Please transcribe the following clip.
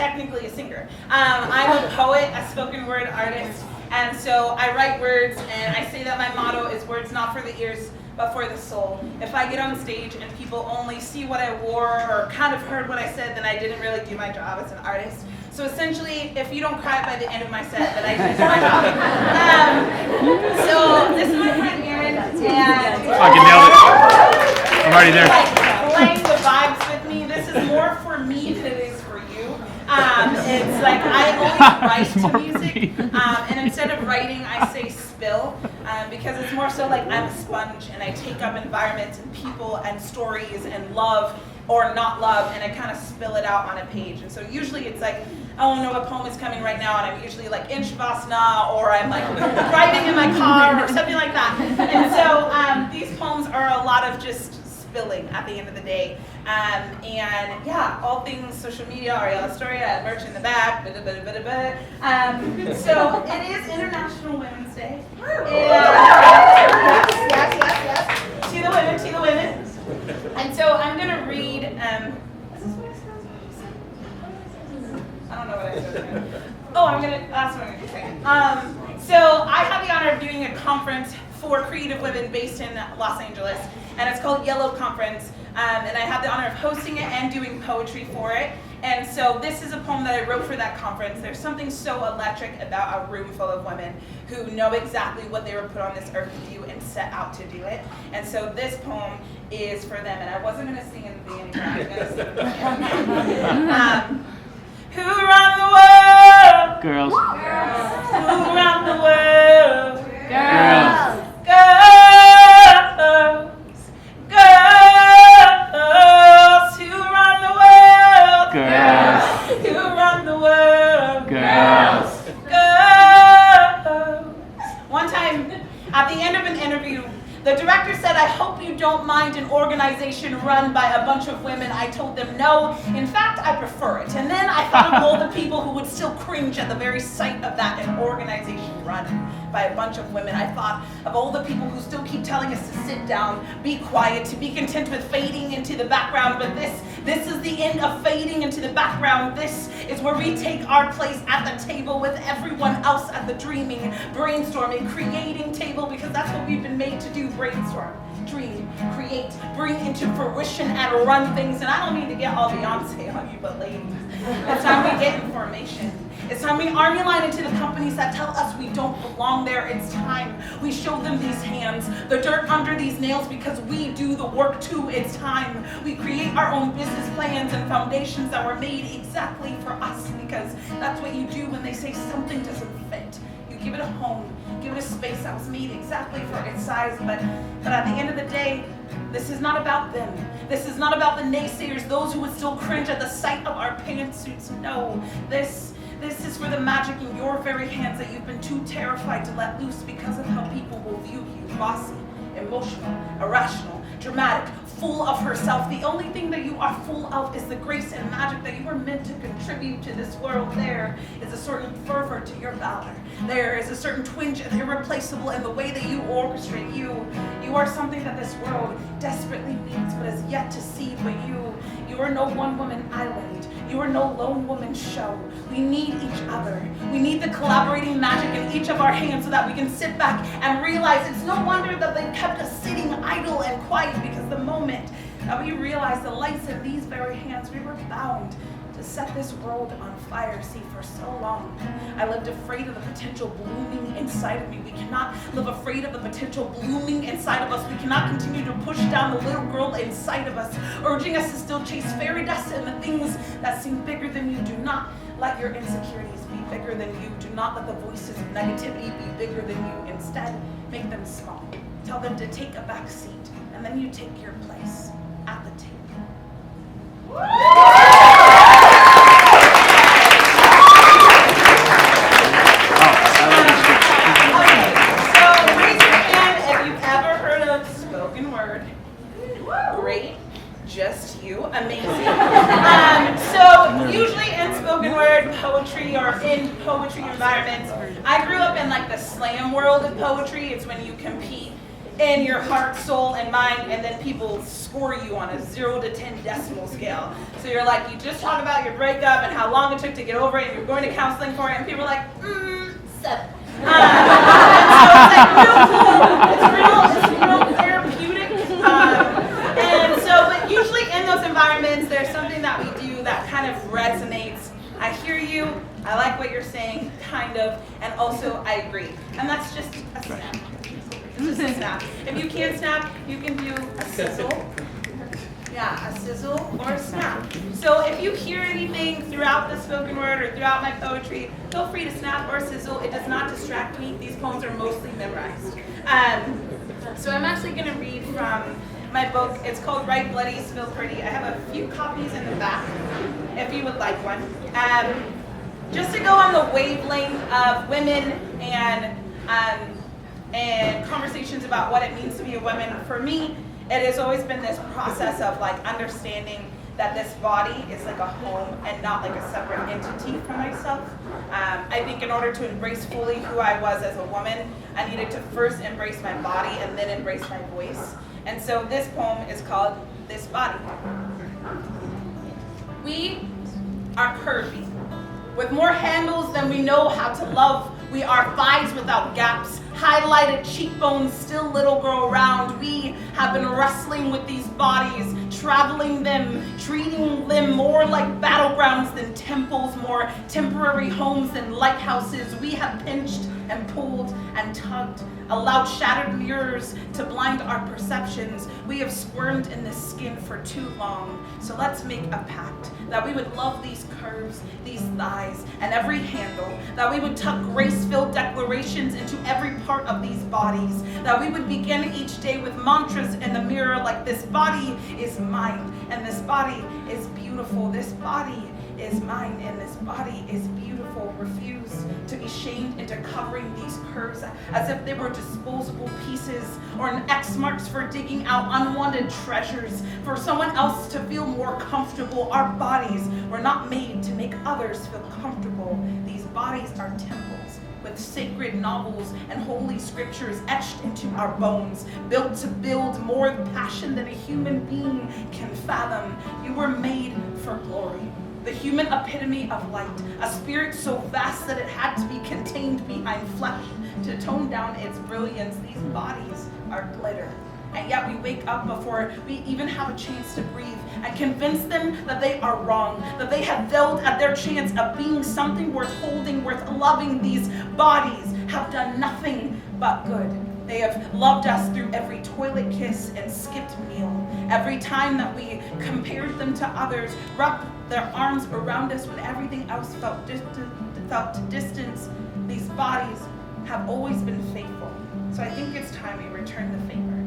technically a singer. I'm a poet, a spoken word artist, and so I write words, and I say that my motto is words not for the ears, but for the soul. If I get on stage and people only see what I wore or kind of heard what I said, then I didn't really do my job as an artist. So essentially, if you don't cry by the end of my set, then I didn't do my job. So this is my friend Erin, and fucking nailed it. I'm already there. Like playing the vibes with me. This is more for me than it is for you. It's like I always write to music, and instead of writing, I say spill, because it's more so like I'm a sponge, and I take up environments and people and stories and love or not love, and I kind of spill it out on a page. And so usually it's like, oh no, a poem is coming right now, and I'm usually like in Shavasana, or I'm like driving in my car or something like that. And so these poems are a lot of just spilling at the end of the day. And yeah, all things social media, Arielle, Estoria, merch in the back, so it is International Women's Day. Yes. To the women. And so I'm gonna read, is this what it says? I don't know what I said. Oh, that's what I'm gonna say. So I have the honor of doing a conference for creative women based in Los Angeles, and it's called Yellow Conference, and I have the honor of hosting it and doing poetry for it. And so this is a poem that I wrote for that conference. There's something so electric about a room full of women who know exactly what they were put on this earth to do and set out to do it. And so this poem is for them, and I wasn't going to sing in the beginning, but I was going to sing in the beginning. Who run the world? Girls. Who run the world? Girls. Girls who run the world. Girls. Who run the world. Girls. Girls. One time, at the end of an interview, the director said, I hope you don't mind an organization run by a bunch of women. I told them no. In fact, I prefer it. And then I thought of all the people who would still cringe at the very sight of that, an organization run by a bunch of women. I thought of all the people who still keep telling us to sit down, be quiet, to be content with fading into the background. But this is the end of fading into the background. This is where we take our place at the table with everyone else at the dreaming, brainstorming, creating table, because that's what we've been made to do. Brainstorm, dream, create, bring into fruition, and run things. And I don't mean to get all Beyonce on you, but ladies, it's time we get in formation. It's time we army line into the companies that tell us we don't belong there. It's time we show them these hands, the dirt under these nails, because we do the work too. It's time we create our own business plans and foundations that were made exactly for us, because that's what you do when they say something doesn't fit. You give it a home, give it a space that was made exactly for its size, but at the end of the day, this is not about them. This is not about the naysayers, those who would still cringe at the sight of our pantsuits. No, this is for the magic in your very hands that you've been too terrified to let loose because of how people will view you. Bossy, emotional, irrational, dramatic, full of herself. The only thing that you are full of is the grace and magic that you were meant to contribute to this world. There is a certain fervor to your valor. There is a certain twinge and irreplaceable in the way that you orchestrate. You are something that this world desperately needs but has yet to see. But you are no one-woman island. You are no lone woman show. We need each other. We need the collaborating magic in each of our hands so that we can sit back and realize it's no wonder that they kept us sitting idle and quiet, because the moment that we realized the lights in these very hands, we were bound to set this world on fire. See, for so long, I lived afraid of the potential blooming inside of me. We cannot live afraid of the potential blooming inside of us. We cannot continue to push down the little girl inside of us, urging us to still chase fairy dust and the things that seem bigger than you. Do not let your insecurities be bigger than you. Do not let the voices of negativity be bigger than you. Instead, make them small. Tell them to take a back seat, and then you take your place at the table. Great, just you, amazing. So usually in spoken word poetry or in poetry environments, I grew up in like the slam world of poetry. It's when you compete in your heart, soul, and mind, and then people score you on a 0 to 10 decimal scale. So you're like, you just talk about your breakup and how long it took to get over it, and you're going to counseling for it, and people are like, 7. It's real therapeutic. And so, but usually in those environments, there's something that we do that kind of resonates. I hear you, I like what you're saying, kind of, and also I agree. And that's just a snap. It's just a snap. If you can't snap, you can do a sizzle. Yeah, a sizzle or a snap. So if you hear anything throughout the spoken word or throughout my poetry, feel free to snap or sizzle. It does not distract me. These poems are mostly memorized. So I'm actually going to read from my book. It's called Write Bloody, Spill Pretty. I have a few copies in the back if you would like one. Just to go on the wavelength of women and conversations about what it means to be a woman. For me, it has always been this process of like understanding that this body is like a home and not like a separate entity for myself. I think in order to embrace fully who I was as a woman, I needed to first embrace my body and then embrace my voice. And so this poem is called This Body. We are curvy, with more handles than we know how to love. We are thighs without gaps, highlighted cheekbones, still little girl round. We have been wrestling with these bodies, traveling them, treating them more like battlegrounds than temples, more temporary homes than lighthouses. We have pinched and pulled and tugged, allowed shattered mirrors to blind our perceptions. We have squirmed in this skin for too long. So let's make a pact that we would love these curves, these thighs, and every handle, that we would tuck grace-filled declarations into every part of these bodies, that we would begin each day with mantras in the mirror like this body is mine, and this body is beautiful, this body is mine, and this body is beautiful. Refuse to be shamed into covering these curves as if they were disposable pieces or an X marks for digging out unwanted treasures for someone else to feel more comfortable. Our bodies were not made to make others feel comfortable. These bodies are temples with sacred novels and holy scriptures etched into our bones, built to build more passion than a human being can fathom. You were made for glory, the human epitome of light, a spirit so vast that it had to be contained behind flesh to tone down its brilliance. These bodies are glitter, and yet we wake up before we even have a chance to breathe and convince them that they are wrong, that they have failed at their chance of being something worth holding, worth loving. These bodies have done nothing but good. They have loved us through every toilet kiss and skipped meal. Every time that we compared them to others, wrapped their arms around us when everything else felt distance. These bodies have always been faithful. So I think it's time we return the favor.